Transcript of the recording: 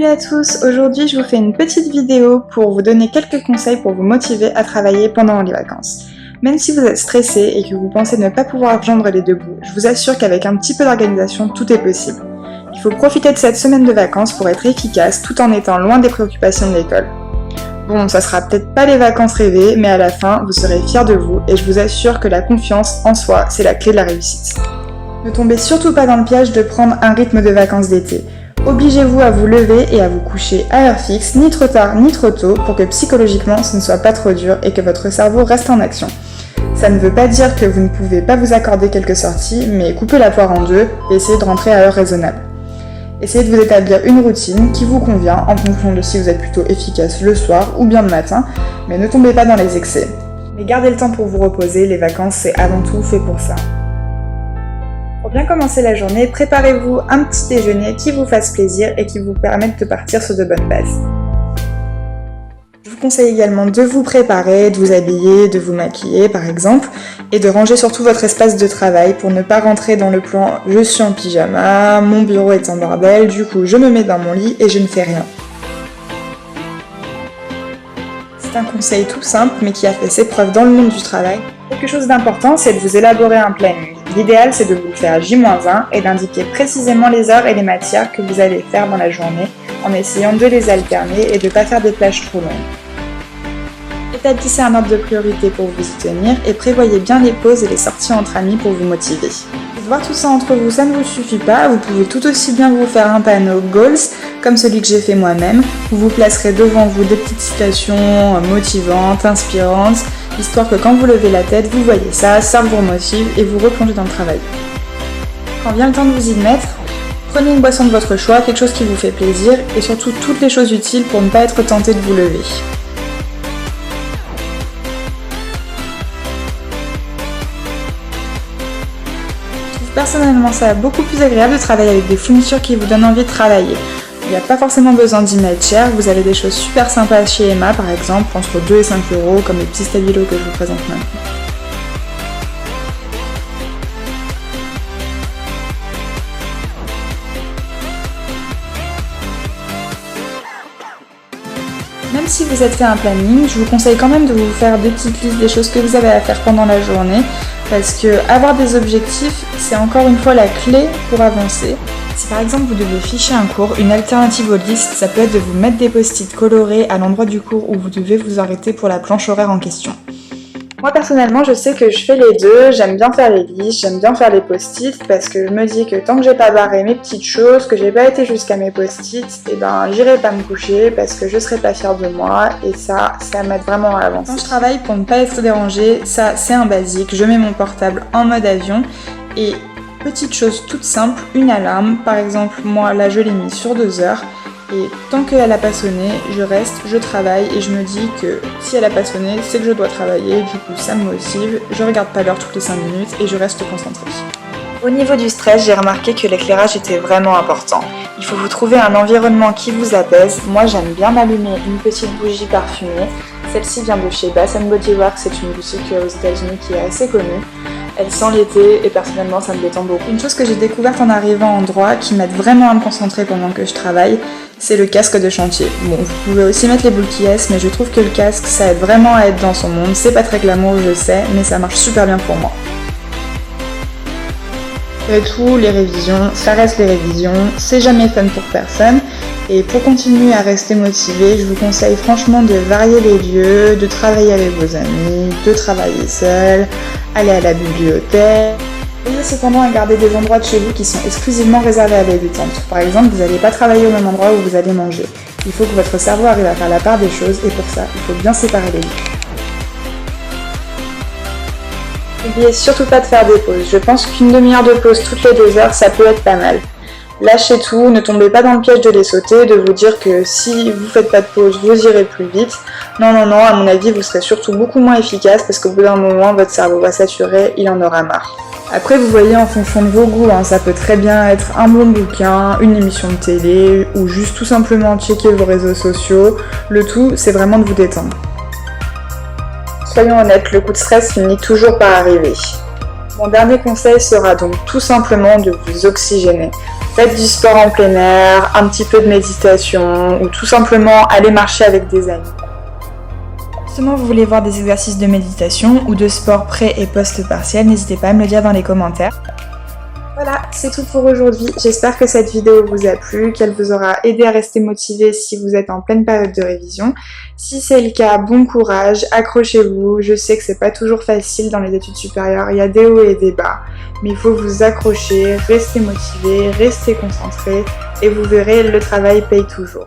Salut à tous, aujourd'hui je vous fais une petite vidéo pour vous donner quelques conseils pour vous motiver à travailler pendant les vacances. Même si vous êtes stressé et que vous pensez ne pas pouvoir joindre les deux bouts, je vous assure qu'avec un petit peu d'organisation, tout est possible. Il faut profiter de cette semaine de vacances pour être efficace tout en étant loin des préoccupations de l'école. Bon, ça sera peut-être pas les vacances rêvées, mais à la fin, vous serez fiers de vous et je vous assure que la confiance en soi, c'est la clé de la réussite. Ne tombez surtout pas dans le piège de prendre un rythme de vacances d'été. Obligez-vous à vous lever et à vous coucher à heure fixe, ni trop tard ni trop tôt, pour que psychologiquement ce ne soit pas trop dur et que votre cerveau reste en action. Ça ne veut pas dire que vous ne pouvez pas vous accorder quelques sorties, mais coupez la poire en deux et essayez de rentrer à heure raisonnable. Essayez de vous établir une routine qui vous convient en fonction de si vous êtes plutôt efficace le soir ou bien le matin, mais ne tombez pas dans les excès. Mais gardez le temps pour vous reposer, les vacances c'est avant tout fait pour ça. Pour bien commencer la journée, préparez-vous un petit déjeuner qui vous fasse plaisir et qui vous permette de partir sur de bonnes bases. Je vous conseille également de vous préparer, de vous habiller, de vous maquiller par exemple, et de ranger surtout votre espace de travail pour ne pas rentrer dans le plan « je suis en pyjama, mon bureau est en bordel, du coup je me mets dans mon lit et je ne fais rien ». C'est un conseil tout simple mais qui a fait ses preuves dans le monde du travail. Quelque chose d'important, c'est de vous élaborer un planning. L'idéal, c'est de vous le faire à J-1 et d'indiquer précisément les heures et les matières que vous allez faire dans la journée en essayant de les alterner et de ne pas faire des plages trop longues. Établissez un ordre de priorité pour vous y tenir et prévoyez bien les pauses et les sorties entre amis pour vous motiver. Voir tout ça entre vous, ça ne vous suffit pas, vous pouvez tout aussi bien vous faire un panneau Goals, comme celui que j'ai fait moi-même, où vous placerez devant vous des petites citations motivantes, inspirantes, histoire que quand vous levez la tête, vous voyez ça vous remotive et vous replongez dans le travail. Quand vient le temps de vous y mettre, prenez une boisson de votre choix, quelque chose qui vous fait plaisir, et surtout toutes les choses utiles pour ne pas être tenté de vous lever. Personnellement, ça beaucoup plus agréable de travailler avec des fournitures qui vous donnent envie de travailler. Il n'y a pas forcément besoin d'y mettre cher, vous avez des choses super sympas chez Emma par exemple, entre 2 et 5 €, comme les petits stabilos que je vous présente maintenant. Même si vous êtes fait un planning, je vous conseille quand même de vous faire des petites listes des choses que vous avez à faire pendant la journée, parce que avoir des objectifs, c'est encore une fois la clé pour avancer. Si par exemple vous devez ficher un cours, une alternative aux listes, ça peut être de vous mettre des post-it colorés à l'endroit du cours où vous devez vous arrêter pour la planche horaire en question. Moi personnellement, je sais que je fais les deux, j'aime bien faire les listes, j'aime bien faire les post-it parce que je me dis que tant que j'ai pas barré mes petites choses, que j'ai pas été jusqu'à mes post-it, et ben j'irai pas me coucher parce que je serai pas fière de moi et ça m'aide vraiment à avancer. Quand je travaille pour ne pas être dérangée, ça c'est un basique, je mets mon portable en mode avion et petite chose toute simple, une alarme, par exemple moi là je l'ai mis sur 2 heures. Et tant qu'elle n'a pas sonné, je reste, je travaille et je me dis que si elle n'a pas sonné, c'est que je dois travailler, du coup ça me motive, je regarde pas l'heure toutes les 5 minutes et je reste concentrée. Au niveau du stress, j'ai remarqué que l'éclairage était vraiment important. Il faut vous trouver un environnement qui vous apaise. Moi j'aime bien m'allumer une petite bougie parfumée. Celle-ci vient de chez Bath & Body Works, c'est une boutique aux États-Unis qui est assez connue. Elle sent l'été et personnellement ça me détend beaucoup. Une chose que j'ai découverte en arrivant en droit qui m'aide vraiment à me concentrer pendant que je travaille, c'est le casque de chantier. Bon, vous pouvez aussi mettre les boules qui mais je trouve que le casque ça aide vraiment à être dans son monde. C'est pas très glamour, je sais, mais ça marche super bien pour moi. Et tout, les révisions, ça reste les révisions, c'est jamais fun pour personne. Et pour continuer à rester motivé, je vous conseille franchement de varier les lieux, de travailler avec vos amis, de travailler seul, aller à la bibliothèque. Veillez cependant à garder des endroits de chez vous qui sont exclusivement réservés à la détente. Par exemple, vous n'allez pas travailler au même endroit où vous allez manger. Il faut que votre cerveau arrive à faire la part des choses et pour ça, il faut bien séparer les lieux. N'oubliez surtout pas de faire des pauses. Je pense qu'une demi-heure de pause toutes les 2 heures, ça peut être pas mal. Lâchez tout, ne tombez pas dans le piège de les sauter, de vous dire que si vous faites pas de pause, vous irez plus vite. Non, à mon avis, vous serez surtout beaucoup moins efficace parce qu'au bout d'un moment, votre cerveau va saturer, il en aura marre. Après, vous voyez en fonction de vos goûts, ça peut très bien être un bon bouquin, une émission de télé ou juste tout simplement checker vos réseaux sociaux. Le tout, c'est vraiment de vous détendre. Soyons honnêtes, le coup de stress finit toujours par arriver. Mon dernier conseil sera donc tout simplement de vous oxygéner. Faites du sport en plein air, un petit peu de méditation ou tout simplement aller marcher avec des amis. Justement, vous voulez voir des exercices de méditation ou de sport pré- et post-partiel, n'hésitez pas à me le dire dans les commentaires. Voilà, c'est tout pour aujourd'hui. J'espère que cette vidéo vous a plu, qu'elle vous aura aidé à rester motivé si vous êtes en pleine période de révision. Si c'est le cas, bon courage, accrochez-vous. Je sais que c'est pas toujours facile dans les études supérieures, il y a des hauts et des bas, mais il faut vous accrocher, rester motivé, rester concentré et vous verrez, le travail paye toujours.